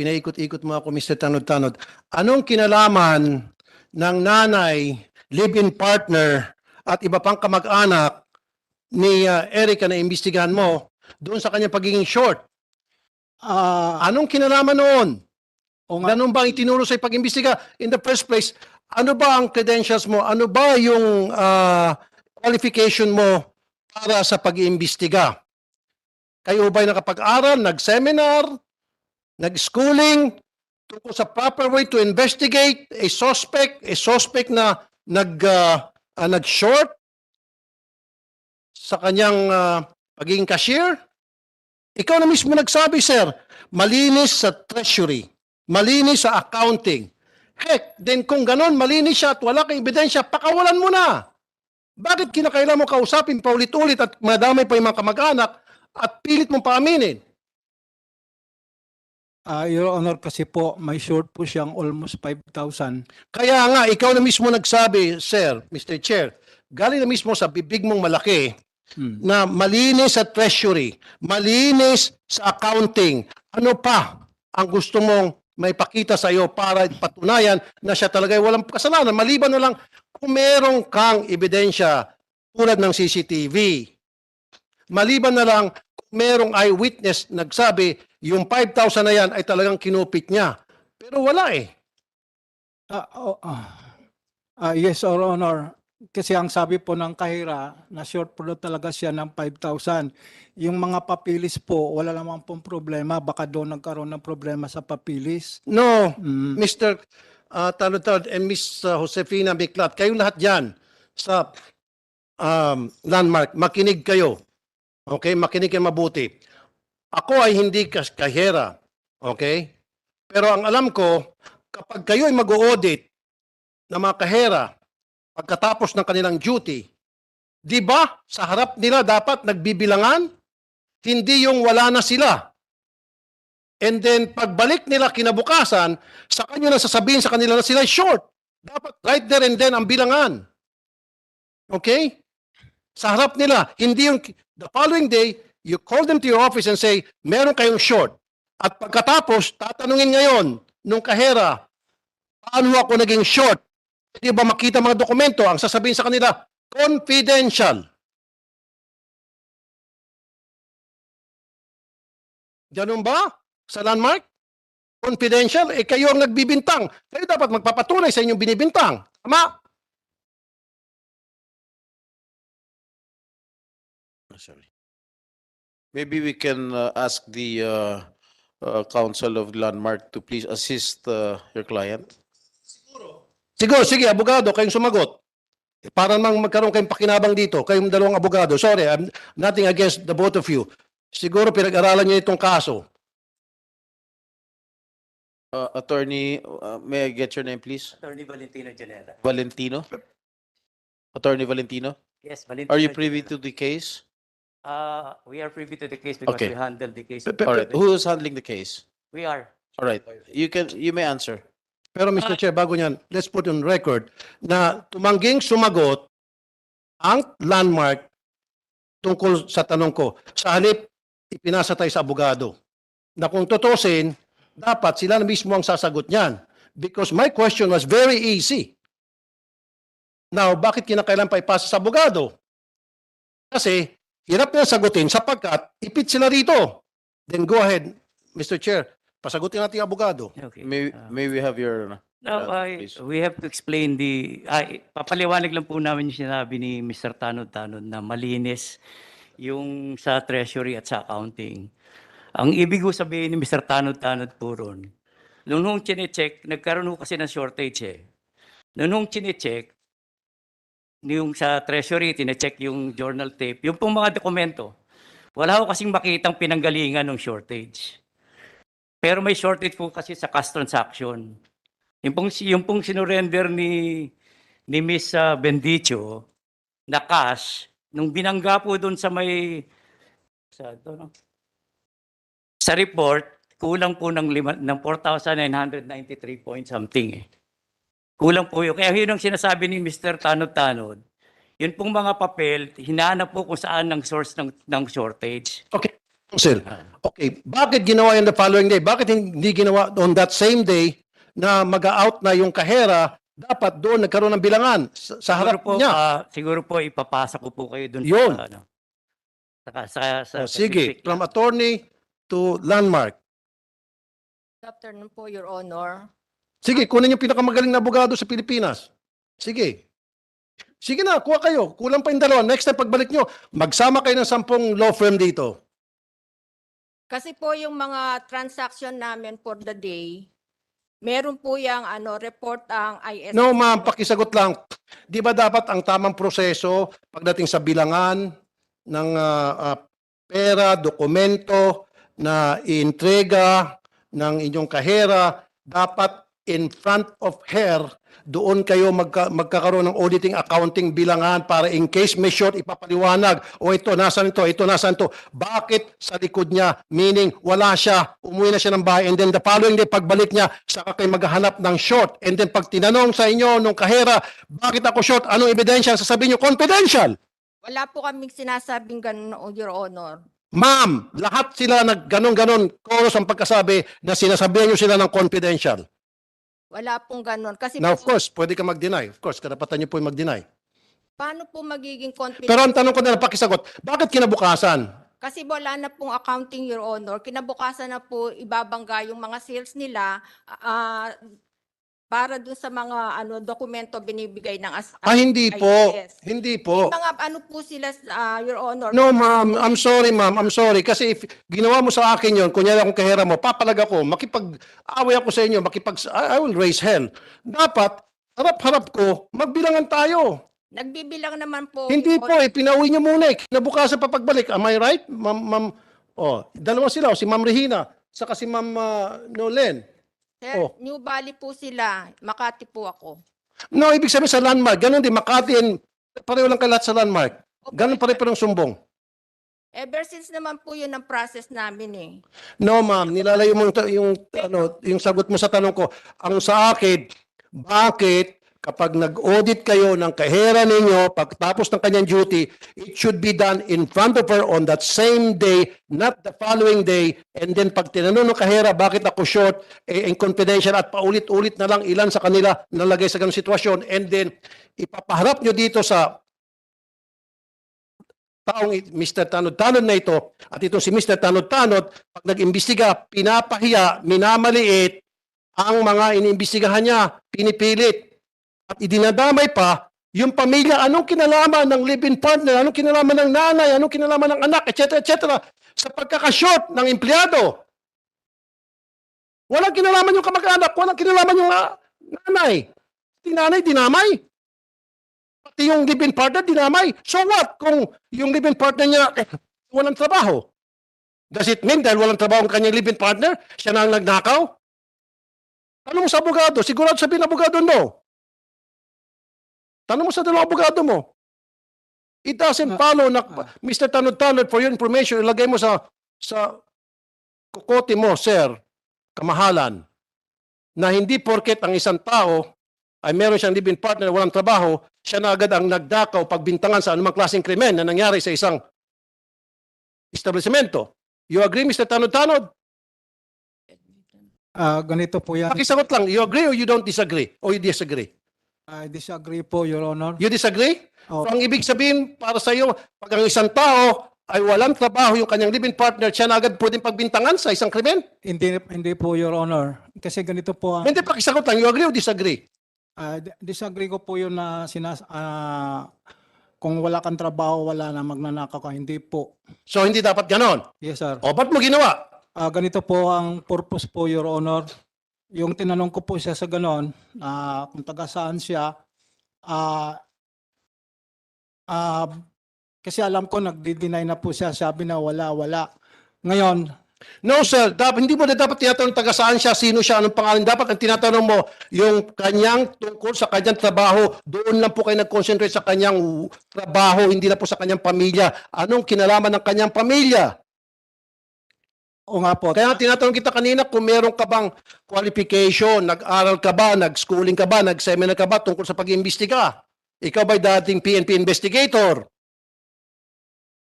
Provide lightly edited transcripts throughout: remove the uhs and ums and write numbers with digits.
pinaikot-ikot mo ako, Mr. Tanod-Tanod. Anong kinalaman ng nanay, live-in partner, at iba pang kamag-anak ni Erica na imbestigahan mo doon sa kanyang pagiging short? Anong kinalaman noon? O nga, Ganun ba ang itinuro sa pag-imbestiga? In the first place, ano ba ang credentials mo? Ano ba yung qualification mo para sa pag-iimbestiga? Kayo ba'y nakapag-aral, nag-seminar, nag-schooling tungkol sa proper way to investigate a suspect na nag-short sa kanyang pagiging cashier? Ikaw na mismo nagsabi, sir, malinis sa treasury, malinis sa accounting. Heck, then kung ganon, malinis siya at wala kang ebidensya, pakawalan mo na. Bakit kinakailangan mo kausapin paulit-ulit at madamay pa yung mga kamag-anak at pilit mong paaminin? Your Honor, kasi po, may short po siyang almost 5,000. Kaya nga, ikaw na mismo nagsabi, sir, Mr. Chair, galing na mismo sa bibig mong malaki na malinis sa treasury, malinis sa accounting. Ano pa ang gusto mong may pakita sa iyo para patunayan na siya talaga ay walang kasalanan? Maliban na lang kung merong kang ebidensya tulad ng CCTV. Maliban na lang kung merong eyewitness nagsabi yung 5,000 na yan ay talagang kinupit niya. Pero wala eh. Yes, Your Honor. Kasi ang sabi po ng kahira, na short po talaga siya ng 5,000. Yung mga papilis po, wala namang pong problema. Baka doon nagkaroon ng problema sa papilis. No, Mr. Tanod-Tanod and Miss Josefina Miklat, kayong lahat dyan sa landmark, makinig kayo. Okay, makinig kayo mabuti. Ako ay hindi kahera. Okay? Pero ang alam ko, kapag kayo ay mag-audit ng mga kahera, pagkatapos ng kanilang duty, di ba sa harap nila dapat nagbibilangan? Hindi yung wala na sila. And then pagbalik nila kinabukasan, sa kanyo na sasabihin sa kanila na sila short. Dapat right there and then ang bilangan. Okay? Sa harap nila, hindi yung the following day, you call them to your office and say, meron kayong short. At pagkatapos, tatanungin ngayon nung kahera, paano ako naging short? Hindi ba makita mga dokumento? Ang sasabihin sa kanila, confidential. Ganun ba? Sa landmark? Confidential? Eh kayo ang nagbibintang. Kayo dapat magpapatunay sa inyong binibintang. Tama? Sorry. Maybe we can ask the Council of Landmark to please assist your client. Siguro, sige, abogado, kayong sumagot. Para mang magkaroon kayong pakinabang dito, kayong dalawang abogado. Sorry, I'm nothing against the both of you. Siguro pinag-aralan niyo itong kaso. Attorney, may I get your name, please? Attorney Valentino Janela. Valentino? Attorney Valentino? Yes, Valentino. Are you privy to the case? We are privy to the case because Okay. we handle the case. All right. Who is handling the case? We are. All right. You may answer. Pero Mr. Chair, bago niyan, let's put on record na tumangging sumagot ang landmark tungkol sa tanong ko. Sa halip, ipinasa tayo sa abogado. Na kung tutusin, dapat sila na mismo ang sasagot niyan. Because my question was very easy. Now, bakit kinakailan pa ipasa sa abogado? Kasi, hirap na sagutin sapagkat ipit sila rito. Then go ahead, Mr. Chair. Pasagutin natin yung abogado. Okay. May we have your Now, please. we have to explain papaliwanag lang po namin yung sinabi ni Mr. Tanod-Tanod na malinis yung sa treasury at sa accounting. Ang ibig ko sabihin ni Mr. Tanod-Tanod po ron, nung chinecheck, nagkaroon ho kasi ng shortage eh. Nung chinecheck, yung sa treasury, tinecheck yung journal tape, yung pong mga dokumento, wala ho kasing makitang pinanggalingan ng shortage. Pero may shortage po kasi sa cash transaction. Yung pong sinurrender ni Miss Bendicho na cash, nung binangga po doon sa may sa report, kulang po ng 4,993 point something eh. Kulang po yun. Kaya yun ang sinasabi ni Mr. Tanod-Tanod. Yun pong mga papel, hinahanap po kung saan ang source ng shortage. Okay. Counsel. Okay, bakit ginawa yan the following day? Bakit hindi ginawa on that same day na mag-out na yung kahera, dapat doon nagkaroon ng bilangan sa harap Siguro po, niya? siguro po ipapasa ko po kayo doon Yun. sa, ano, O, sa sige, district from na. attorney to landmark. Good afternoon po, Your Honor. Sige, kunin yung pinakamagaling na abogado sa Pilipinas. Sige. Sige na, kuha kayo. Kulang pa yung dalawa. Next time pagbalik nyo, magsama kayo ng 10 law firm dito. Kasi po yung mga transaction namin for the day, meron po yung report ang IS. No, ma'am, pakisagot lang. Di ba dapat ang tamang proseso pagdating sa bilangan ng pera, dokumento na iintrega ng inyong kahera, dapat in front of her, doon kayo magkakaroon ng auditing, accounting, bilangan para in case may short, ipapaliwanag. O ito, nasan ito, ito, nasan ito. Bakit sa likod niya? Meaning, wala siya, umuwi na siya ng bahay, and then the following day, pagbalik niya, saka kayo maghahanap ng short. And then pag tinanong sa inyo nung kahera, bakit ako short? Anong ebidensya? Sasabihin niyo, confidential. Wala po kaming sinasabing ganun, Your Honor. Ma'am, lahat sila nagganon-ganon, chorus ang pagkasabi na sinasabihan niyo sila ng confidential. Wala pong ganun. Kasi Now, of po, course, pwede ka mag-deny. Of course, karapatan niyo po yung mag-deny. paano po magiging confidential? Pero ang tanong ko na lang, pakisagot, bakit kinabukasan? Kasi wala na pong accounting, Your Honor. Kinabukasan na po ibabangga yung mga sales nila para dun sa mga dokumento binibigay ng Hindi po. ICS. Hindi po. Mga po sila, Your Honor. No, ma'am. I'm sorry, ma'am. I'm sorry. Kasi if ginawa mo sa akin yon, kunyari akong kahera mo, papalag ako, makipag-away ako sa inyo, I will raise hell. Dapat, harap-harap ko, magbilangan tayo. Nagbibilang naman po. Hindi Your po, pinauwi niyo muna eh. Kinabukasan pa pagbalik. Am I right? Ma'am, dalawa sila, si Ma'am Regina, saka si Ma'am Nolen. Sir, Oh. New Valley po sila. Makati po ako. No, ibig sabihin sa landmark, ganun din, Makati and pareho lang kayo lahat sa landmark. Ganun pare-parehong sumbong. Ever since naman po yun ang process namin eh. No, ma'am, nilalayo mo yung sagot mo sa tanong ko. Ang sa akin, bakit kapag nag-audit kayo ng kahera ninyo, pagtapos ng kanyang duty, it should be done in front of her on that same day, not the following day, and then pag tinanong ng kahera, bakit ako short, in confidential at paulit-ulit na lang ilan sa kanila nalagay sa ganung sitwasyon, and then ipapaharap nyo dito sa taong Mr. Tanod-Tanod na ito, at ito si Mr. Tanod-Tanod, pag nag-imbestiga, pinapahiya, minamaliit ang mga iniimbestigahan niya, pinipilit, at idinadamay pa yung pamilya, anong kinalaman ng live-in partner, anong kinalaman ng nanay, anong kinalaman ng anak, etc. sa pagkakashort ng empleyado. Walang kinalaman yung kamag-anak, walang kinalaman yung nanay. Si nanay, dinamay. Pati yung live-in partner, dinamay. So what kung yung live-in partner niya walang trabaho? Does it mean dahil walang trabaho ang kanyang live-in partner, siya na ang nagnakaw? Tanong mo sa abogado, sigurado sabihin ng abogado no. Tanong mo sa dalawang abogado mo. It doesn't follow na Mr. Tanod-Tanod, for your information, ilagay mo sa kukote mo, sir, kamahalan, na hindi porket ang isang tao ay meron siyang live-in partner na walang trabaho, siya na agad ang nagdakaw pagbintangan sa anumang klaseng krimen na nangyari sa isang establishmento. You agree, Mr. Tanod-Tanod? Ganito po yan. Pakisagot lang, you agree or you don't disagree? Or you disagree? I disagree po, Your Honor. You disagree? Oh. So ang ibig sabihin para sa iyo, pag ang isang tao ay walang trabaho, yung kanyang live-in partner, siya na agad pwedeng pagbintangan sa isang krimen? Hindi po, Your Honor. Kasi ganito po, Hindi, pakisagot lang, you agree or disagree? disagree ko po yun na kung wala kang trabaho, wala na magnanakaw ka. Hindi po. So hindi dapat ganon. Yes, sir. O ba't mo ginawa? Ganito po ang purpose po, Your Honor. Yung tinanong ko po siya sa ganon, kung taga saan siya, kasi alam ko nagdi-deny na po siya, sabi na wala. Ngayon, No sir, hindi mo na dapat tinatanong taga saan siya, sino siya, anong pangalan. Dapat ang tinatanong mo, yung kanyang tungkol sa kanyang trabaho, doon lang po kayo nag-concentrate sa kanyang trabaho, hindi na po sa kanyang pamilya. Anong kinalaman ng kanyang pamilya? o nga po, Kaya tinatanong kita kanina kung meron ka bang qualification, nag-aral ka ba, nag-schooling ka ba, nag-seminar ka ba tungkol sa pag-iimbestiga? Ikaw ba'y dating PNP investigator?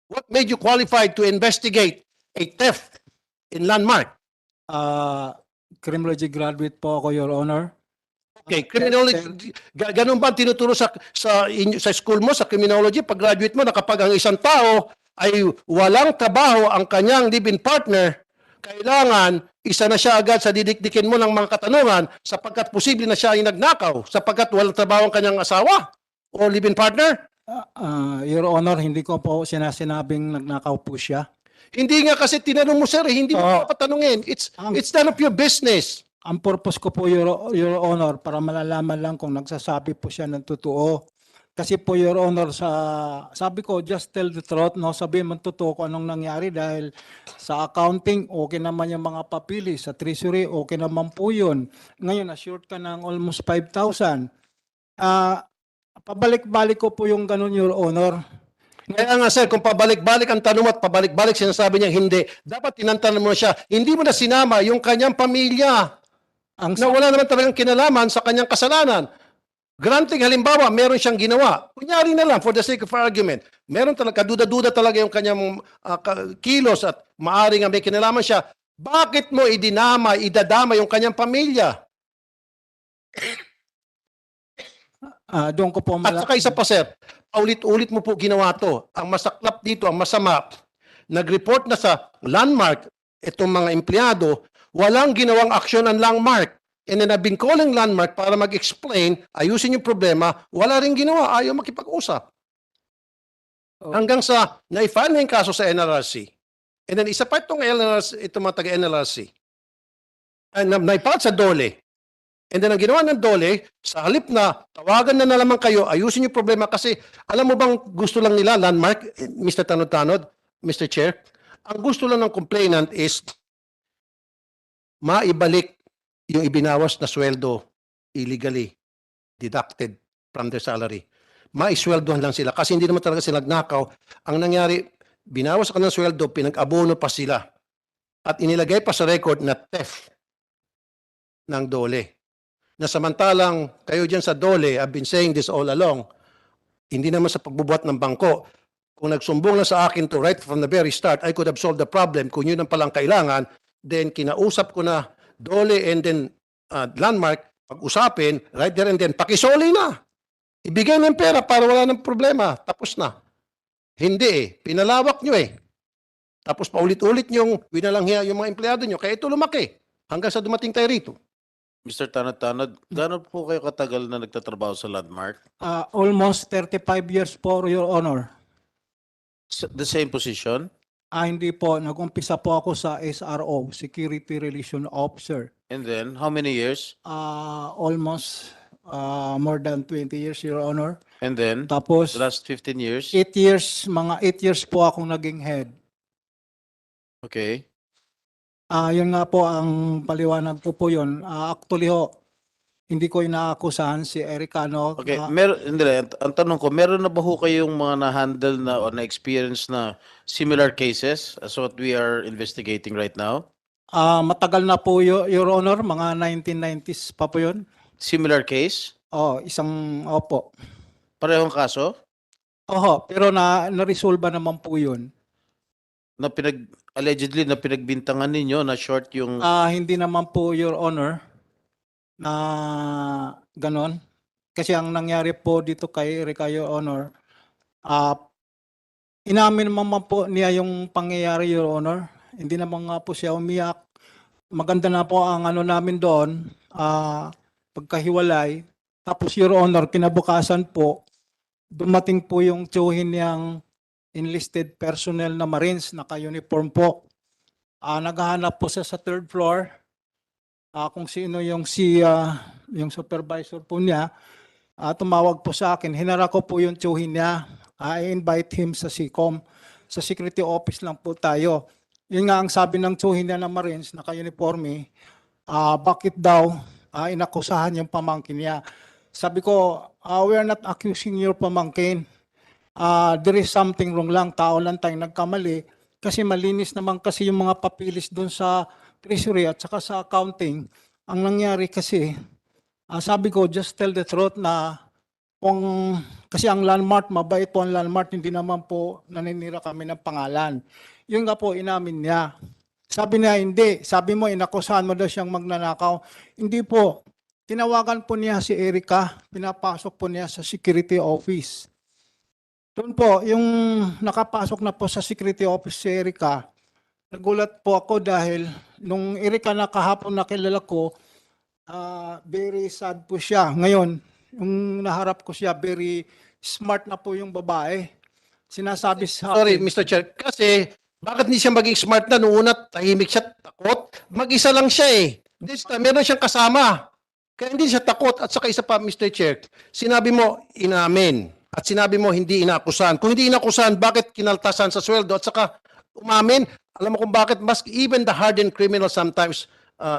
What made you qualified to investigate a theft in Landmark? Criminology graduate po ako, Your Honor. Okay, criminology, ganun ba ang tinuturo sa school mo, sa criminology, pag graduate mo, na kapag ang isang tao ay walang trabaho ang kanyang live-in partner, kailangan isa na siya agad sa didikdikin mo ng mga katanungan sapagkat posible na siya ay nagnakaw sapagkat walang trabaho ang kanyang asawa o live-in partner? Your Honor, hindi ko po sinasabing nagnakaw po siya. Hindi nga kasi tinanong mo, sir, hindi mo Oo. patanungin. It's none of your business. Ang purpose ko po, Your Honor, para malalaman lang kung nagsasabi po siya ng totoo. Kasi po, Your Honor, sabi ko, just tell the truth, no? Sabihin mo totoo kung anong nangyari dahil sa accounting, okay naman yung mga papili. Sa treasury, okay naman po yun. Ngayon, assured ka ng almost 5,000. Pabalik-balik ko po yung ganun, Your Honor. Kaya nga, sir, kung pabalik-balik ang tanong mo at pabalik-balik sinasabi niya hindi, dapat tinantanan mo na siya. Hindi mo na sinama yung kanyang pamilya na wala naman talagang kinalaman sa kanyang kasalanan. Granting halimbawa, meron siyang ginawa. Kunyari na lang, for the sake of argument, meron talaga, duda-duda talaga yung kanyang kilos at maaring may kinalaman siya. Bakit mo idadama yung kanyang pamilya? Doon ko po At saka isa pa, sir, paulit-ulit mo po ginawa to. Ang masaklap dito, ang masama, nag-report na sa Landmark, itong mga empleyado, walang ginawang aksyon ang Landmark. And then I've been calling Landmark para mag-explain, ayusin yung problema, wala rin ginawa, ayaw makipag-usap. Hanggang sa na-file na yung kaso sa NLRC. And then isa pa itong NLRC, itong mga taga-NLRC. Na-file sa DOLE. And then ang ginawa ng DOLE, sa halip na tawagan na naman kayo, ayusin yung problema kasi alam mo bang gusto lang nila, Landmark, Mr. Tanod-Tanod, Mr. Chair, ang gusto lang ng complainant is maibalik yung ibinawas na sweldo illegally deducted from their salary. Maisweldohan lang sila kasi hindi naman talaga sila nagnakaw. Ang nangyari, binawas ka ng sweldo, pinag-abono pa sila at inilagay pa sa record na theft ng DOLE. Na samantalang kayo dyan sa DOLE, I've been saying this all along, hindi naman sa pagbubuhat ng bangko. Kung nagsumbong na sa akin to right from the very start, I could have solved the problem. Kung yun ang palang kailangan, then kinausap ko na DOLE and then Landmark, pag-usapin, right there and then, pakisoli na. Ibigay ng pera para wala ng problema. Tapos na. Hindi eh. Pinalawak nyo eh. Tapos paulit-ulit nyong winalanghiya yung mga empleyado nyo. Kaya ito lumaki. Hanggang sa dumating tayo rito. Mr. Tanod-Tanod, gaano po kayo katagal na nagtatrabaho sa Landmark? Almost 35 years po, Your Honor. The same position? Hindi po. Nag-umpisa po ako sa SRO, Security Relation Officer. And then, how many years? Almost more than 20 years, Your Honor. And then, Tapos, the last 15 years? 8 years, mga 8 years po akong naging head. Okay. Yun nga po ang paliwanag ko po yun. Actually ho, hindi ko inaakusahan si Ericano. Okay, hindi, ang tanong ko, meron na ba ho kayong mga na-handle na o na-experience na similar cases as what we are investigating right now? Matagal na po, Your Honor, mga 1990s pa po yun. Similar case? Opo. Parehong kaso? Oho, pero na-resolve naman po yun. Na allegedly na pinagbintangan ninyo na short yung Hindi naman po, Your Honor, na ganon. Kasi ang nangyari po dito kay Erika, Your Honor, inamin naman po niya yung pangyayari, Your Honor. Hindi naman nga po siya umiyak. Maganda na po ang ano namin doon, pagkahiwalay. Tapos, Your Honor, kinabukasan po, dumating po yung tsuhin niyang enlisted personnel na Marines, naka-uniform po. Naghahanap po siya sa third floor. Kung sino yung yung supervisor po niya, tumawag po sa akin. Hinara ko po yung tsuhin niya. I invite him sa SICOM. Sa security office lang po tayo. Yun nga ang sabi ng tsuhin niya na Marines, naka-uniforme, bakit daw inakusahan yung pamangkin niya. Sabi ko, we are not accusing your pamangkin. There is something wrong lang. Tao lang tayong nagkamali. Kasi malinis naman kasi yung mga papilis doon sa treasury at saka sa accounting. Ang nangyari kasi, sabi ko, just tell the truth na kung Kasi ang landmark, mabait po ang landmark, hindi naman po naninira kami ng pangalan. Yun nga po, inamin niya. Sabi niya, hindi. Sabi mo, inakusahan mo daw siyang magnanakaw. Hindi po. Tinawagan po niya si Erica, pinapasok po niya sa security office. Doon po, yung nakapasok na po sa security office si Erica, nagulat po ako dahil nung Erica na kahapon nakilala ko, very sad po siya. Ngayon, yung naharap ko siya, very smart na po yung babae. Sinasabi sa Sorry, akin, Mr. Chair. Kasi, bakit hindi siya maging smart na noong una, tahimik siya, takot? Mag-isa lang siya eh. This time, meron siyang kasama. Kaya hindi siya takot. At saka isa pa, Mr. Chair, sinabi mo, inamin. At sinabi mo, hindi inakusahan. Kung hindi inakusahan, bakit kinaltasan sa sweldo? At saka, umamin. Alam mo kung bakit? Mas even the hardened criminal sometimes,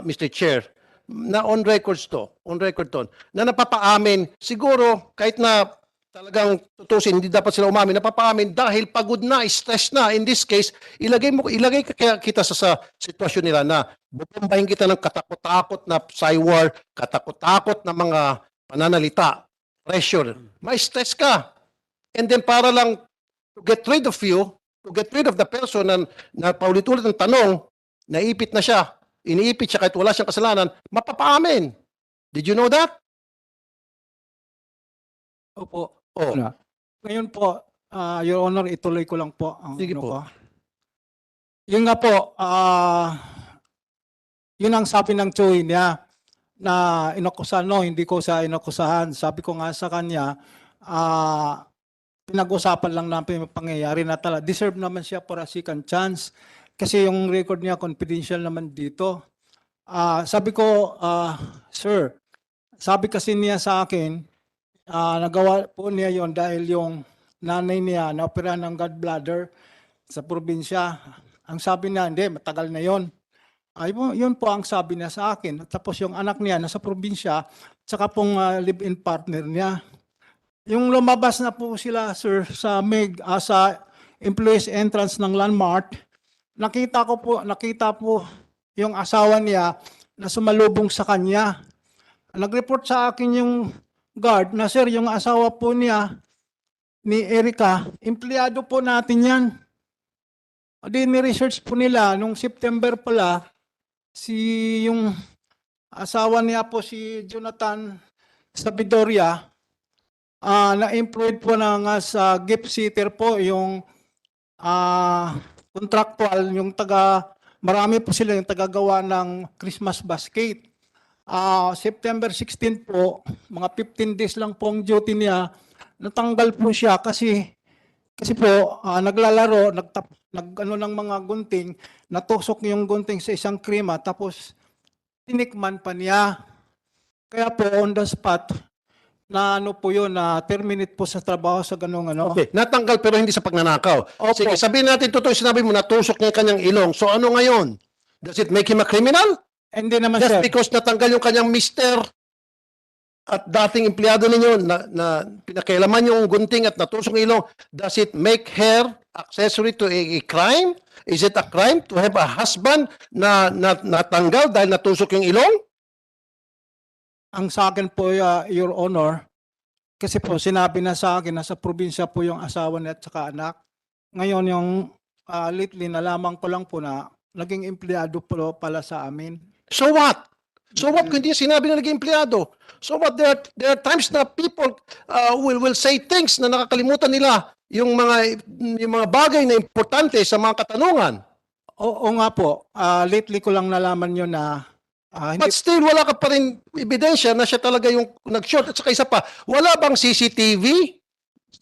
Mr. Chair, na on record to, na napapaamin, siguro, kahit na talagang tutusin, hindi dapat sila umamin, napapaamin dahil pagod na, stress na. In this case, ilagay kaya kita sa sitwasyon nila na bubombahin kita ng katakot-takot na psywar, katakot-takot na mga pananalita, pressure. May stress ka. And then para lang to get rid of you, to get rid of the person na paulit-ulit ng tanong, naipit na siya, iniipit siya kahit wala siyang kasalanan, mapapaamin. Did you know that? opo. Oh. Ngayon po, Your Honor, ituloy ko lang po ang Sige ano po. ko. Yun nga po, yun ang sabi ng Choy niya na inakusahan, no, hindi ko sa inakusahan. Sabi ko nga sa kanya, pinag-usapan lang namin yung pangyayari na talaga. Deserve naman siya for a second chance kasi yung record niya confidential naman dito. Sabi ko, sir, sabi kasi niya sa akin, nagawa po niya yon dahil yung nanay niya na-opera ng gallbladder sa probinsya. Ang sabi niya, hindi, matagal na yon. Yun po ang sabi niya sa akin. Tapos yung anak niya nasa probinsya, tsaka pong live-in partner niya. Yung lumabas na po sila, sir, sa sa employees entrance ng Landmark, nakita po yung asawa niya na sumalubong sa kanya. Nag-report sa akin yung guard na, sir, yung asawa po niya ni Erica, empleyado po natin yan. Di ni-research po nila nung September pala, yung asawa niya po si Jonathan Sabidoria, na-employed po na nga sa gift sitter po, yung contractual, yung marami po sila yung tagagawa ng Christmas basket. September 16 po, mga 15 days lang po ang duty niya, natanggal po siya kasi po naglalaro, nag-ano ng mga gunting, natusok yung gunting sa isang krema tapos tinikman pa niya. Kaya po on the spot na ano po yun, na terminate po sa trabaho sa ganung ano. Okay, natanggal pero hindi sa pagnanakaw. Opo. Sige, sabihin natin totoo, sinabi mo natusok niya yung kanyang ilong. So ano ngayon? Does it make him a criminal? Hindi naman, Just sir. because natanggal yung kanyang mister at dating empleyado ninyo na pinakailaman yung gunting at natusok yung ilong, does it make her accessory to a crime? Is it a crime to have a husband na natanggal dahil natusok yung ilong? Ang sa akin po, Your Honor, kasi po sinabi na sa akin na sa probinsya po yung asawa niya at saka anak. Ngayon yung lately nalaman ko lang po na naging empleyado po pala sa amin. So what? So what kung hindi sinabi na naging empleyado? So what? There are times na people will say things na nakakalimutan nila yung mga bagay na importante sa mga katanungan. Oo nga po, lately ko lang nalaman yun na hindi. But still, wala ka pa rin ebidensya na siya talaga yung nag-short. At saka isa pa, wala bang CCTV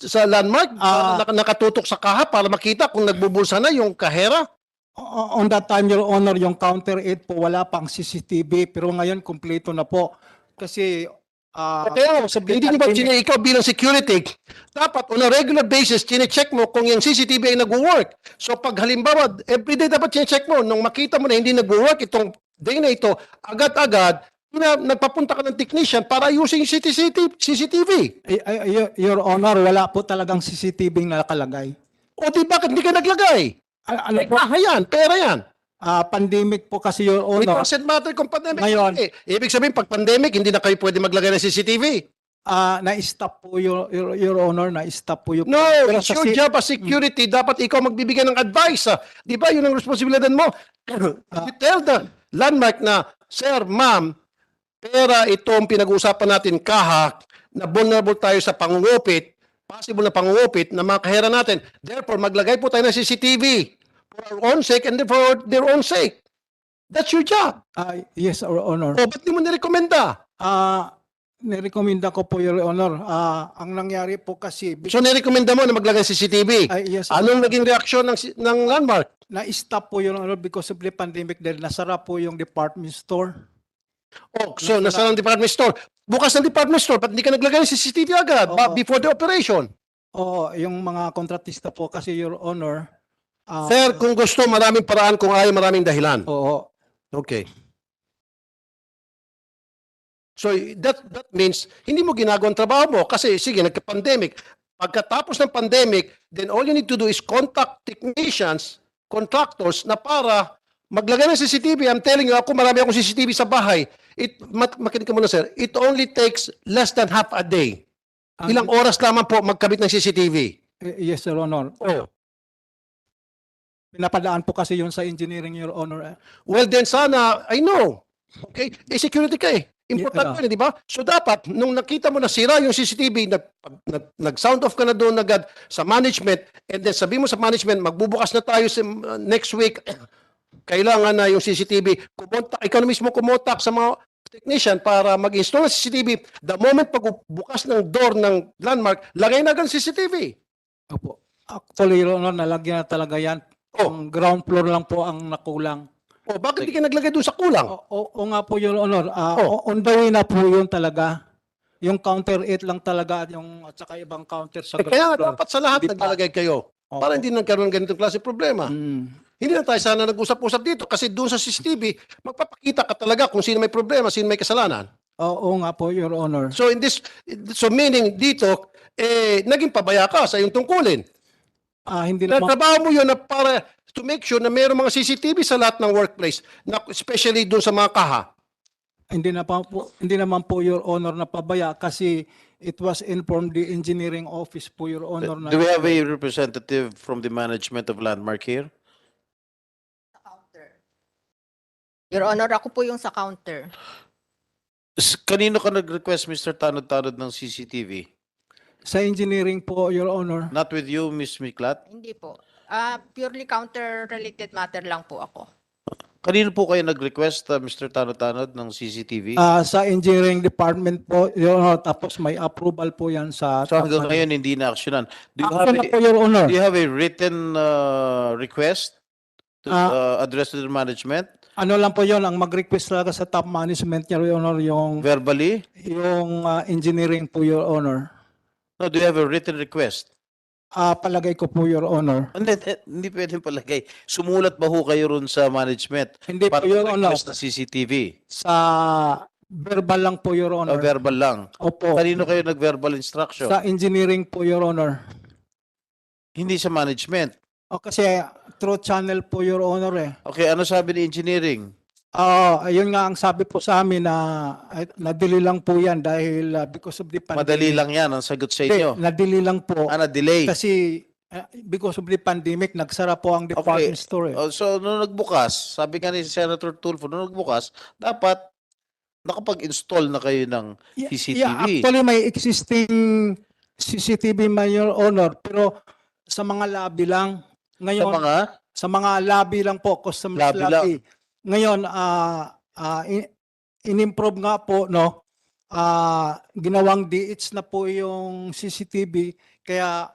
sa Landmark na nakatutok sa kaha para makita kung nagbubulsa na yung kahera? On that time, Your Honor, yung counter 8 po, wala pang CCTV. Pero ngayon, kumpleto na po. Kasi Kaya hindi nyo ba ikaw bilang security, dapat on a regular basis, chinecheck mo kung yung CCTV ay nag-work. So pag halimbawa, everyday dapat chinecheck mo, nung makita mo na hindi nag-work itong day na ito, agad-agad, nagpapunta ka ng technician para ayusin yung CCTV. Your Honor, wala po talagang CCTV na nakalagay. O di bakit hindi ka naglagay? Ano po, Yan, pera yan. pandemic po kasi, Your It Honor. doesn't matter kung pandemic. Ngayon. Ibig sabihin, pag pandemic, hindi na kayo pwede maglagay ng CCTV. Na-stop po, Your Honor, na-stop po yung... No, Pero it's sa your si- job as security. Dapat ikaw magbibigay ng advice. Di ba? Yun ang responsibilidad mo. You tell the landmark na, Sir, ma'am, pera itong pinag-uusapan natin kaha na vulnerable tayo sa pangungupit, possible na pangungupit na mga kahera natin. Therefore, maglagay po tayo ng CCTV for our own sake and for their own sake. That's your job. Yes, Your Honor. O, ba't di mo nirekomenda? Nirekomenda ko po, Your Honor. Ang nangyari po kasi... So, nirekomenda mo na maglagay ng CCTV. Yes, Anong naging reaksyon ng landmark? na-stop po, Your Honor, because of the pandemic dahil nasara po yung department store. Oh, so nasa ng department store. Bukas ng department store, ba't hindi ka naglagay ng CCTV agad Oo. before the operation? Oo, yung mga kontratista po kasi, Your Honor. Sir, kung gusto, maraming paraan. Kung ayaw, maraming dahilan. Oo. Okay. So that means hindi mo ginagawa ang trabaho mo kasi sige, nagka-pandemic. Pagkatapos ng pandemic, then all you need to do is contact technicians, contractors na para maglagay ng CCTV. I'm telling you, ako marami akong CCTV sa bahay. Makinig ka muna, sir. It only takes less than half a day. Ilang oras lamang po magkabit ng CCTV. Yes, Your Honor. Oh. Pinapadaan po kasi yun sa engineering, Your Honor. Well, then sana, I know. Okay? Security ka eh. Important Yeah. yun, di ba? So dapat, nung nakita mo na sira yung CCTV, nag-sound off ka na doon agad sa management, and then sabi mo sa management, magbubukas na tayo next week, kailangan na yung CCTV. Ikaw na mismo kumontak sa mga technician para mag-install ng CCTV. The moment pagbukas ng door ng landmark, lagay na agad ang CCTV. Opo. Actually, Your Honor, nalagyan na talaga yan. Oh. Ang ground floor lang po ang nakulang. O, bakit di ka naglagay doon sa kulang? O nga po, Your Honor. Oh. On the way na po yun talaga. Yung counter 8 lang talaga at saka ibang counter sa ground Kaya nga floor. dapat sa lahat Di pa. naglalagay kayo. Opo. Para hindi nagkaroon ng ganitong klase problema. Hindi na tayo sana nag-usap-usap dito kasi doon sa CCTV, magpapakita ka talaga kung sino may problema, sino may kasalanan. Oo nga po, Your Honor. So meaning dito, naging pabaya ka sa iyong tungkulin. Hindi naman, Trabaho mo yun na para to make sure na mayroong mga CCTV sa lahat ng workplace, especially doon sa mga kaha. hindi naman po, Your Honor, na pabaya kasi it was informed the engineering office po, Your Honor. Do we have a representative from the management of Landmark here? Your Honor, ako po yung sa counter. Kanino ka nag-request, Mr. Tanod-Tanod, ng CCTV? Sa engineering po, Your Honor. Not with you, Ms. Miklat? Hindi po. Purely counter-related matter lang po ako. Kanino po kayo nag-request, Mr. Tanod-Tanod, ng CCTV? Sa engineering department po, Your Honor, tapos may approval po yan sa... So hanggang ngayon, hindi na-actionan. Do you Action na po, Your Honor. do you have a written request to address to the management? Ano lang po yon, ang mag-request talaga sa top management niya, Your Honor, yung Verbally? engineering po, Your Honor. No, do you have a written request? Palagay ko po, Your Honor. Hindi pwedeng palagay. Sumulat ba ho kayo ron sa management Hindi po, para Your Honor. request na CCTV? Sa verbal lang po, Your O Honor. verbal lang? Opo. Kanino kayo nag-verbal instruction? Sa engineering po, Your Honor. Hindi sa management. O kasi through channel po, Your Honor eh. Okay, ano sabi ni engineering? Ayun nga ang sabi po sa amin na nadili lang po yan dahil because of the pandemic. Madali lang yan ang sagot sa Hindi, inyo. nadili lang po. Na-delay. Kasi because of the pandemic, nagsara po ang department store eh. Oh, so, nung nagbukas, sabi nga ni Senator Tulfo, nung nagbukas, dapat nakapag-install na kayo ng CCTV. Yeah, actually may existing CCTV, Your Honor, pero sa mga lobby lang. Ngayon, sa mga lobby lang po, customer Lobby lobby. Ngayon, in-improve nga po, no, ginawang DH na po yung CCTV, kaya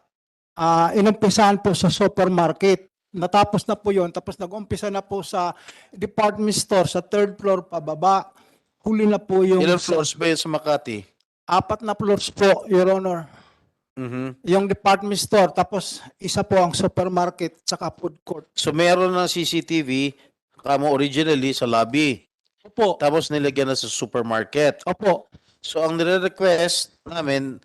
inumpisahan po sa supermarket. Natapos na po yun, tapos nag-umpisa na po sa department store, sa third floor pababa. Huli na po yung... Ilang floors ba yun sa Makati? 4 na floors po, Your Honor. Mhm. Yung department store, tapos isa po ang supermarket, saka food court. So, meron ng CCTV, kamo originally sa lobby. Opo, Tapos nilagyan na sa supermarket. opo. So, ang nire-request namin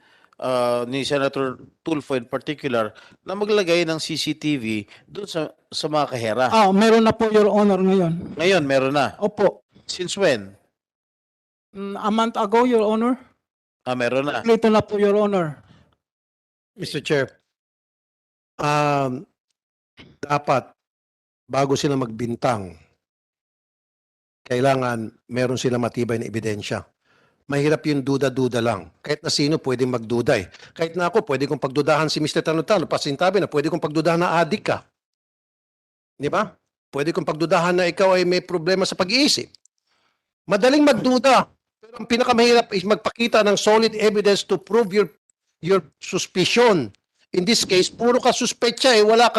ni Senator Tulfo in particular, na maglagay ng CCTV doon sa mga kahera. Meron na po, Your Honor, ngayon. Ngayon, meron na. Opo. Since when? A month ago, Your Honor. Meron na. Ito na po, Your Honor. Mr. Chair, dapat bago sila magbintang, kailangan meron sila matibay na ebidensya. Mahirap yung duda-duda lang. Kahit na sino pwede magduda eh. Kahit na ako, pwede kong pagdudahan si Mr. Tanutano. Pasintabi na, pwede kong pagdudahan na adik ka. Di ba? Pwede kong pagdudahan na ikaw ay may problema sa pag-iisip. Madaling magduda. Pero ang pinakamahirap is magpakita ng solid evidence to prove your suspicion. In this case, puro ka suspetsa eh. Wala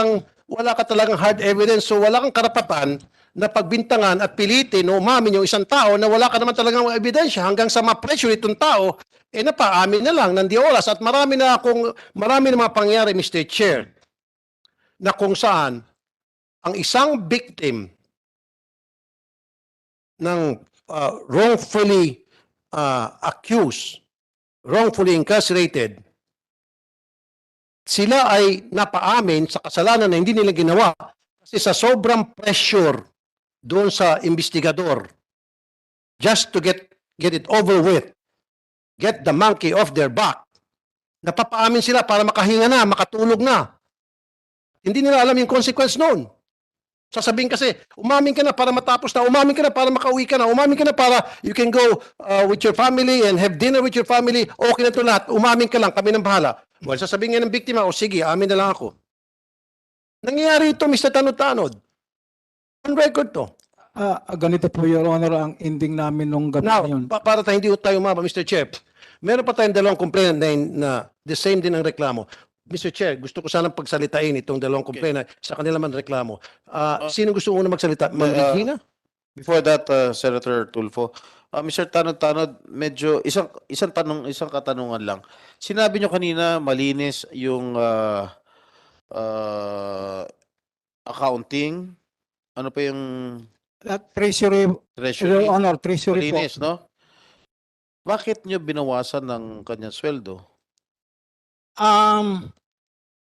ka talagang hard evidence. So wala kang karapatan na pagbintangan at pilitin o umamin yung isang tao na wala ka naman talagang ebidensya hanggang sa ma-pressure itong tao, napaamin na lang ng di oras. At marami na mga pangyari, Mr. Chair, na kung saan ang isang victim ng wrongfully accused, wrongfully incarcerated, sila ay napaamin sa kasalanan na hindi nila ginawa kasi sa sobrang pressure doon sa investigador just to get it over with, get the monkey off their back. Napapaamin sila para makahinga na, makatulog na. Hindi nila alam yung consequence noon. Sasabihin kasi, umamin ka na para matapos na, umamin ka na para makauwi ka na, umamin ka na para you can go with your family and have dinner with your family, okay na ito lahat, umamin ka lang, kami nang bahala. Well, sasabihin nga ng biktima, o sige, amin na lang ako. Nangyayari ito, Mr. Tanod-Tanod. On record to. Ganito po, Your Honor, ang ending namin nung gabi Now, na yun. para tayo hindi tayo umaba, Mr. Chair, meron pa tayong dalawang complainant na the same din ang reklamo. Mr. Chair, gusto ko sanang pagsalitain itong dalawang complainant sa kanila man reklamo. Sino gusto muna magsalita? Ma'am Regina? Before that, Senator Tulfo, Mr. Tanod, medyo isang katanungan lang. Sinabi nyo kanina malinis yung accounting, ano pa yung At Treasury, treasury? Your Honor, Treasury po. Malinis, no? Bakit nyo binawasan ng kanyang sweldo?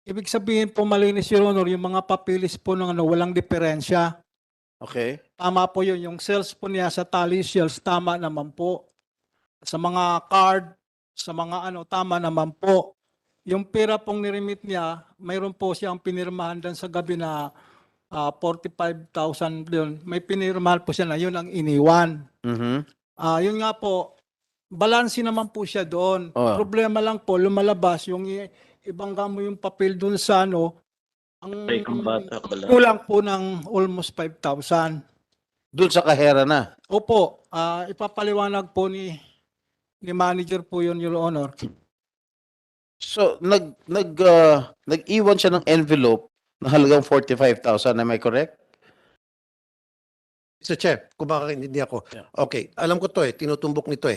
Ibig sabihin po malinis, Your Honor, yung mga papilis po ng walang diferensya. Okay. Tama po yun. Yung sales po niya sa tally sales, tama naman po. Sa mga card, sa mga tama naman po. Yung pera pong niremit niya, mayroon po siyang pinirmahan doon sa gabi na 45,000 yun. May pinirmahan po siya na yun ang iniwan. Mhm. Yun nga po, balanse naman po siya doon. Oh. Problema lang po, lumalabas yung ibangga mo yung papel doon sa ang kulang po ng almost 5,000. Doon sa kahera na. Opo, ipapaliwanag po ni manager po yun, Your Honor. So, nag-iwan siya ng envelope na halagang 45,000. Am I correct? Mr. Chair, kung baka hindi ako. Yeah. Okay, alam ko to tinutumbok nito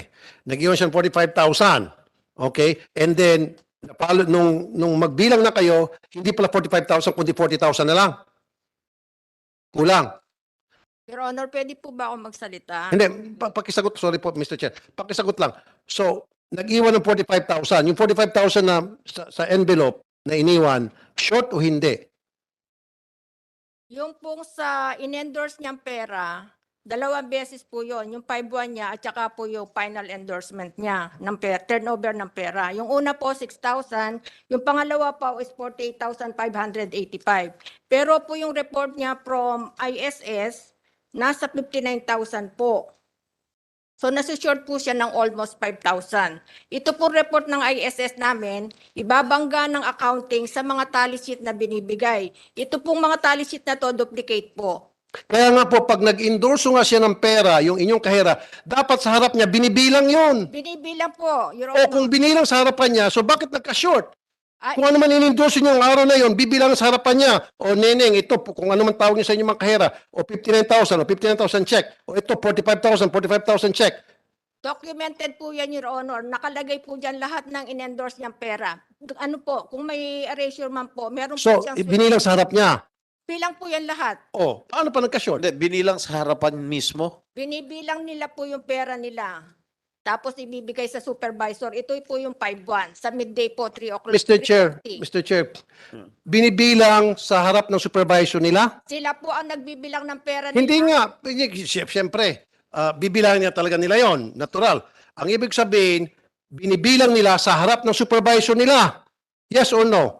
Nag-iwan siya ng 45,000. Okay? And then, nung magbilang na kayo, hindi pala 45,000 kundi 40,000 na lang. Kulang. Your Honor, pwede po ba ako magsalita? Hindi, pakisagot, sorry po Mr. Chair. Pakisagot lang. So, nag-iwan ng 45,000. Yung 45,000 na sa envelope na iniwan, short o hindi? Yung pong sa in-endorse niyang pera, 2 beses po yon, yung 5 buwan niya at saka po yung final endorsement niya ng turnover ng pera. Yung una po 6,000, yung pangalawa po is 48,585. Pero po yung report niya from ISS, nasa 59,000 po. So nasi-short po siya ng almost 5,000. Ito po report ng ISS namin, ibabangga ng accounting sa mga tally sheet na binibigay. Ito pong mga tally sheet na to, duplicate po. Kaya nga po, pag nag-endorso nga siya ng pera, yung inyong kahera, dapat sa harap niya, binibilang yon. Binibilang po, Your O Honor. kung binilang sa harapan niya, so bakit nagka-short? Ay, Kung ano man in-endorse niyo ang araw na yon, bibilang sa harapan niya. O neneng, ito, kung ano man tawag niyo sa inyong mga kahera, o 59,000, o 59,000 check. O ito, 45,000, 45,000 check. documented po yan, Your Honor. Nakalagay po dyan lahat ng in-endorse niyang pera. Ano po, kung may erasure man po, meron po So, siyang... binilang sa harap niya. Bilang po yan lahat. O, paano pa nagka-short? Hindi, binilang sa harapan mismo. Binibilang nila po yung pera nila. Tapos ibibigay sa supervisor. Ito po yung 5-1. Sa midday po, 3 o'clock. Mr. Chair, 3:30. Mr. Chair, binibilang sa harap ng supervisor nila? Sila po ang nagbibilang ng pera nila. Hindi nga. Siyempre, bibilang niya talaga nila yon, natural. Ang ibig sabihin, binibilang nila sa harap ng supervisor nila. Yes or no?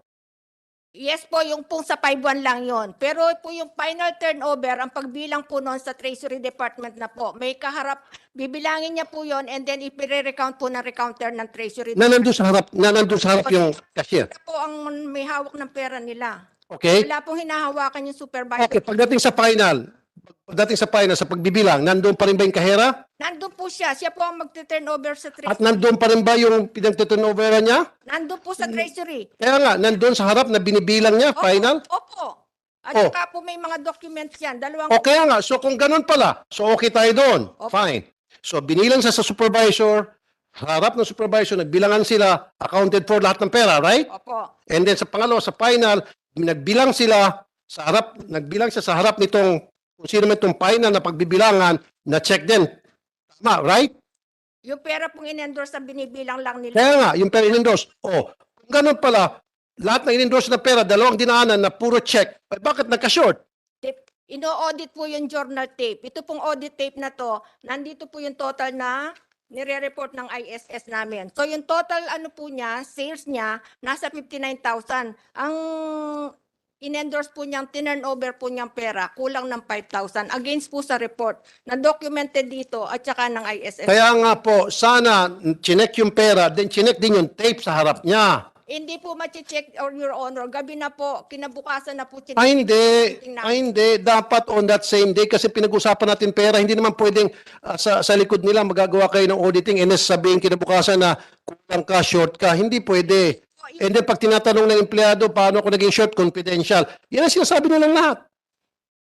Yes po, yung pong sa 5-1 lang yon. Pero po yung final turnover, ang pagbilang po noon sa Treasury Department na po, may kaharap, bibilangin niya po yon and then ipire-recount po ng recounter ng Treasury Na nandun sa harap yung cashier. Department po ang may hawak ng pera nila. Okay? Wala pong hinahawakan yung supervisor. Okay, pagdating sa final, sa pagbibilang, nandun pa rin ba yung kahera? Nandun po siya. Siya po ang magte-turnover sa At Treasury. nandun pa rin ba yung pinagtuturnoveran niya? Nandun po sa Treasury. Kaya nga, nandun sa harap na binibilang niya, Opo, final? Opo. At Oh. saka po may mga documents yan. Dalawang O kaya nga, so kung ganun pala, so okay tayo doon. Opo. Fine. So binilang siya sa supervisor, harap ng supervisor, nagbilangan sila, accounted for lahat ng pera, right? Opo. And then sa pangalawa, sa final, nagbilang siya sa harap nitong, kung sino man itong final na pagbibilangan, na check din. Tama, right? Yung pera pong in-endorse na binibilang lang nila. Kaya nga, yung pera in-endorse. O, kung ganun pala, lahat ng in-endorse na pera, dalawang dinaanan na puro check, ay bakit nagka-short? Ino-audit po yung journal tape. Ito pong audit tape na to, nandito po yung total na nire-report ng ISS namin. So yung total ano po niya, sales niya, nasa 59,000. Ang in-endorse po niyang, turnover po niyang pera, kulang ng 5,000 against po sa report na documented dito at saka ng ISS. Kaya nga po, sana chinek yung pera, then chinek din yung tape sa harap niya. Hindi po machi-check, or Your Honor. Gabi na po, kinabukasan na po. Ay hindi. Dapat on that same day kasi pinag-usapan natin pera. Hindi naman pwedeng sa likod nila magagawa kayo ng auditing and sabihin kinabukasan na kulang ka, short ka. Hindi pwede. And then pag tinatanong ng empleyado, paano ako naging short, confidential. Yan ang sinasabi nilang lahat.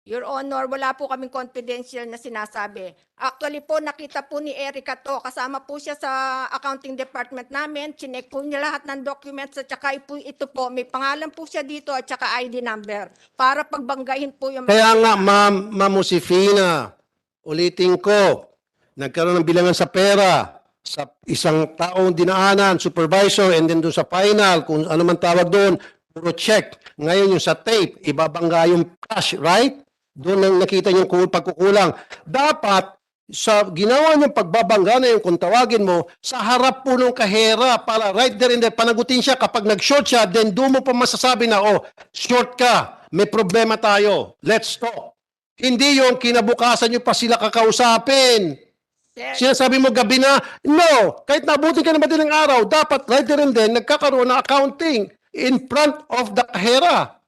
Your Honor, wala po kaming confidential na sinasabi. Actually po, nakita po ni Erica to. Kasama po siya sa accounting department namin. Chinek po niya lahat ng documents at saka ito po, may pangalan po siya dito at saka ID number para pagbanggahin po yung... Kaya nga, Ma'am Josefina, ulitin ko, nagkaroon ng bilangan sa pera sa isang taong dinaanan, supervisor, and then doon sa final, kung ano man tawag doon, puro check. Ngayon yung sa tape, ibabangga yung cash, right? Doon lang nakita yung pagkukulang. Dapat, sa ginawa niyong pagbabangga na yung kung tawagin mo, sa harap po ng kahera para right there and there, panagutin siya. Kapag nag-short siya, then doon mo pa masasabi na, oh, short ka, may problema tayo, let's talk. Hindi yung kinabukasan niyo pa sila kakausapin. Sir, Sinasabi mo gabi na, no, kahit nabuti ka na madaling araw, dapat right there and then, nagkakaroon ng accounting in front of the kahera.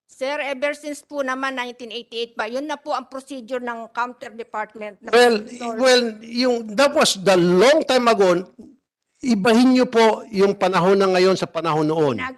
Sir, ever since po naman 1988 pa, yun na po ang procedure ng counter department. That was the long time ago. Ibahin niyo po yung panahon na ngayon sa panahon noon.